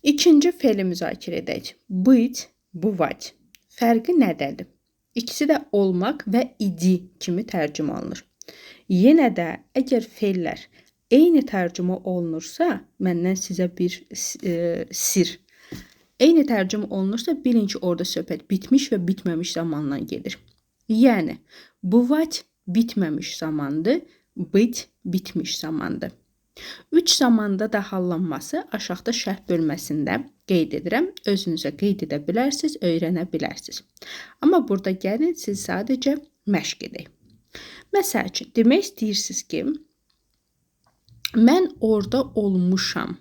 İkinci fe'li müzakirə edək. Быть, бывать. Fərqi nədədir? İkisi də olmaq və idi kimi tərcümə olunur. Yenə də əgər fe'lər eyni tərcümə olunursa, məndən sizə bir sir. Eyni tərcümə olunursa, bilin ki, orada söhbət bitmiş və bitməmiş zamandan gedir. Yəni, bывать bitməmiş zamandır, быть bitmiş zamandır. 3 zamanda da hallanması aşağıda şərh bölməsində qeyd edirəm. Özünüzə qeyd edə bilərsiniz, öyrənə bilərsiniz. Amma burada gəlin, siz sadəcə məşq edək. Məsəl üçün, demək istəyirsiniz ki, mən orada olmuşam.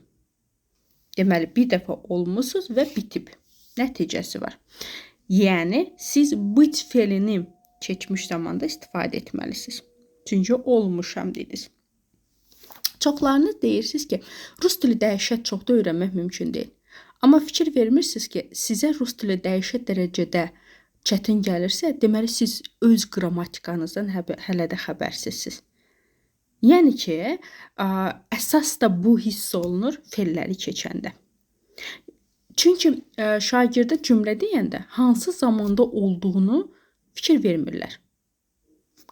Deməli, bir dəfə olmusunuz və bitib. Nəticəsi var. Yəni, siz быть fe'lini keçmiş zamanda istifadə etməlisiniz. Çünki olmuşam dediniz. Çoxlarınız deyirsiniz ki, rus dili dəhşət çox da öyrənmək mümkün deyil. Amma fikir vermirsiniz ki, sizə rus dili dəhşət dərəcədə çətin gəlirsə, deməli siz öz qrammatikanızdan hələ də xəbərsizsiniz. Yəni ki, əsas da bu hiss olunur fe'lləri keçəndə. Çünki şagirdə cümlə deyəndə hansı zamanda olduğunu fikir vermirlər.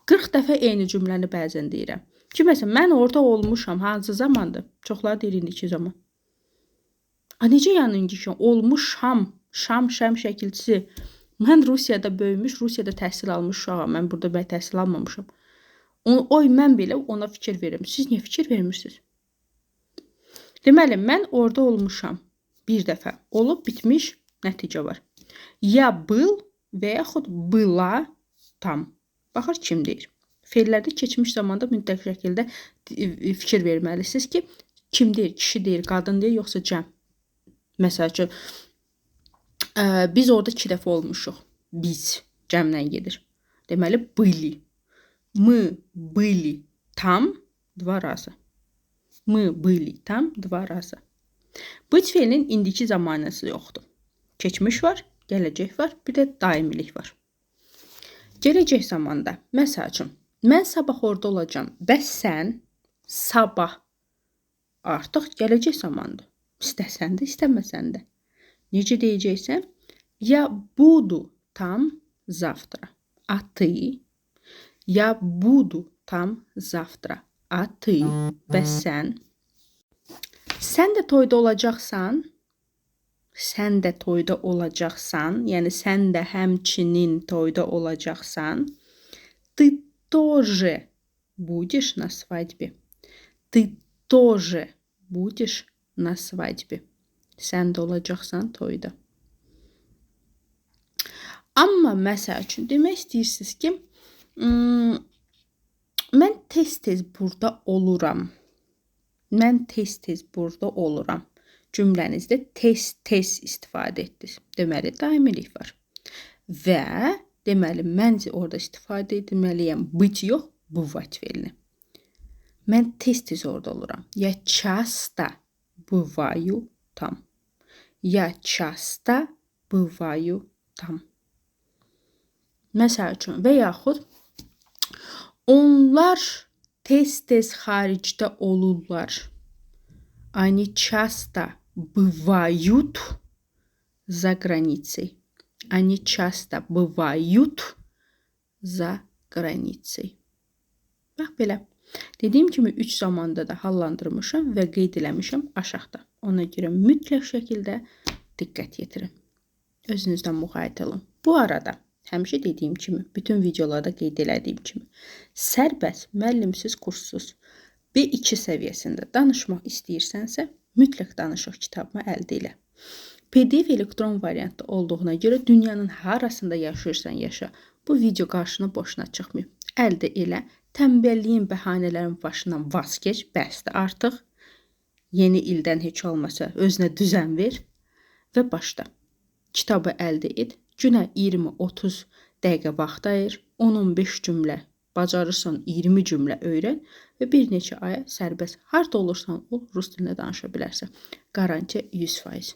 40 dəfə eyni cümləni bəzən deyirəm. Ki, məsələn, mən orada olmuşam, hansı zamandır? Çoxları deyir indiki zaman. Necə yəni indiki? Olmuşam, şam şəkilçisi. Mən Rusiyada böyümüş, Rusiyada təhsil almış uşağam. Mən burada təhsil almamışam. Mən belə ona fikir verirəm. Siz niyə fikir vermirsiniz? Deməli, mən orada olmuşam. Bir dəfə. Olub, bitmiş, nəticə var. Ya был və yaxud была tam. Baxır, kim deyir? Fe'llərdə keçmiş zamanda mütləq şəkildə fikir verməlisiniz ki, kim deyir, kişi deyir, qadın deyir, yoxsa cəm. Məsəl üçün, biz orada 2 dəfə olmuşuq. Biz cəmlə gedir. Deməli, были. Мы были там 2 раза. Мы были там 2 раза. Быть fe'linin indiki zamanəsi yoxdur. Keçmiş var, gələcək var, bir də daimilik var. Gələcək zamanda, məsəl üçün, mən sabah orada olacağam. Bəs sən sabah artıq gələcək zamandır. İstəsən də, istəməsən də. Necə deyəcəksən? Я буду там завтра. А ты? Я буду там завтра. А ты? Bəs sən? Sən də toyda olacaqsan. Sən də toyda olacaqsan. Yəni, sən də həmçinin toyda olacaqsan. Ты тоже будешь на свадьбе. Ты тоже будешь на свадьбе. Sən də olacaqsan toyda. Amma məsəl üçün demək istəyirsiniz ki, mən tez-tez burada oluram. Mən tez-tez burada oluram. Cümlənizdə tez-tez istifadə etdiniz. Deməli, daimilik var. Və deməli, mən orada istifadə etməliyəm. Быть yox, бывать fe'lini. Mən tez-tez orada oluram. Я часто бываю там. Я часто бываю там. Məsəl üçün, və yaxud onlar tez-tez xaricdə olurlar. Они часто бывают за границей. Они часто бывают за границей. Bax belə. Dediyim kimi 3 zamanda da hallandırmışam və qeyd eləmişəm aşağıda. Ona görə mütləq şəkildə diqqət yetirin. Özünüzdən müğayət olun. Bu arada həmişə dediyim kimi, bütün videolarda qeyd elədiyim kimi, sərbəst, müəllimsiz, kurssuz B2 səviyyəsində danışmaq istəyirsənsə, mütləq danışıq kitabımı əldə elə. PDF elektron variantda olduğuna görə dünyanın harasında yaşayırsan yaşa, bu video qarşına boşuna çıxmayıb. Əldə elə, tənbəlliyin, bəhanələrin başından vaz keç, bəsdir artıq. Yeni ildən heç olmasa özünə düzən ver və başla. Kitabı əldə et, günə 20-30 dəqiqə vaxt ayır, 10-15 cümlə, bacarırsan 20 cümlə öyrən və bir neçə aya sərbəst harda olursan ol, rus dilində danışa bilərsən. Garantiya 100%.